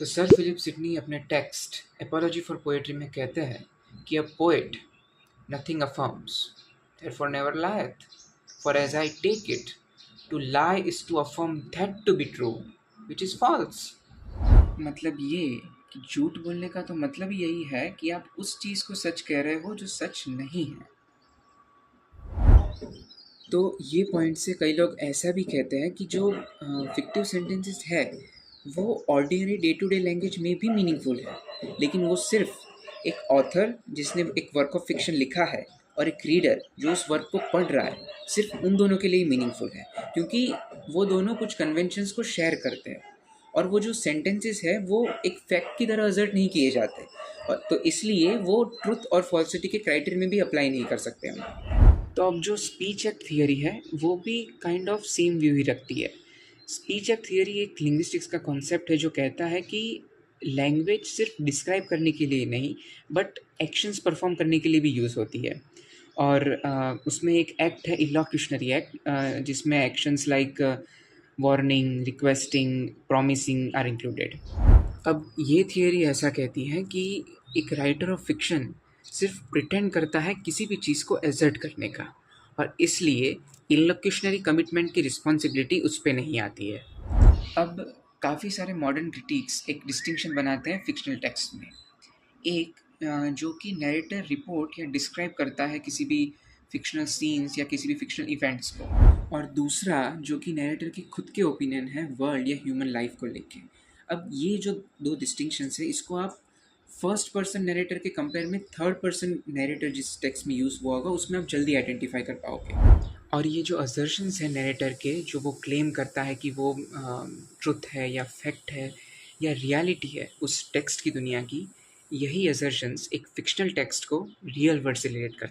तो sir Philip Sidney अपने text apology for poetry में कहते हैं कि a poet nothing affirms therefore never lieth, for as I take it, to lie is to affirm that to be true which is false। मतलब ये कि झूठ बोलने का तो मतलब यही है कि आप उस चीज़ को सच कह रहे हो जो सच नहीं है। तो ये पॉइंट से कई लोग ऐसा भी कहते हैं कि जो फिक्टिव सेंटेंसेस है वो ordinary day to day language में भी मीनिंगफुल है, लेकिन वो सिर्फ एक ऑथर जिसने एक वर्क ऑफ फिक्शन लिखा है और एक रीडर जो उस वर्क को पढ़ रहा है, सिर्फ उन दोनों के लिए मीनिंगफुल है, क्योंकि वो दोनों कुछ कन्वेंशंस को शेयर करते हैं और वो जो सेंटेंसेस है वो एक फैक्ट की तरह असर्ट नहीं किए जाते, और तो इसलिए वो ट्रुथ और फॉल्सिटी के क्राइटेरिया में भी अप्लाई नहीं कर सकते हम। तो अब जो स्पीच एक्ट थियरी है वो भी काइंड ऑफ सेम व्यू ही रखती है। स्पीच एक्ट थियरी एक लिंग्विस्टिक्स का कॉन्सेप्ट है जो कहता है कि लैंग्वेज सिर्फ डिस्क्राइब करने के लिए नहीं बट एक्शंस परफॉर्म करने के लिए भी यूज़ होती है। और उसमें एक एक्ट है इलॉक्यूशनरी एक्ट, जिसमें actions like warning, requesting, promising are included. अब ये थियरी ऐसा कहती है कि एक राइटर ऑफ फिक्शन सिर्फ प्रिटेंड करता है किसी भी चीज़ को एजर्ट करने का, और इसलिए इलोक्यूशनरी कमिटमेंट की रिस्पॉन्सिबिलिटी उस पर नहीं आती है। अब काफ़ी सारे मॉडर्न क्रिटिक्स एक डिस्टिंक्शन बनाते हैं फिक्शनल टेक्स्ट में। एक जो कि नैरेटर रिपोर्ट या डिस्क्राइब करता है किसी भी फिक्शनल सीन्स या किसी भी फिक्शनल इवेंट्स को, और दूसरा जो कि नैरेटर के खुद के ओपिनियन है वर्ल्ड या ह्यूमन लाइफ को लेके। अब ये जो दो डिस्टिंक्शंस है इसको आप फर्स्ट पर्सन नैरेटर के कंपेयर में थर्ड पर्सन नैरेटर जिस टेक्स्ट में यूज़ हुआ होगा उसमें आप जल्दी आइडेंटिफाई कर पाओगे। और ये जो असर्शंस है नैरेटर के, जो वो क्लेम करता है कि वो ट्रुथ है या फैक्ट है या रियलिटी है उस टेक्स्ट की दुनिया की, यही असर्शंस एक फिक्शनल टेक्स्ट को रियल वर्ल्ड से रिलेट करते हैं।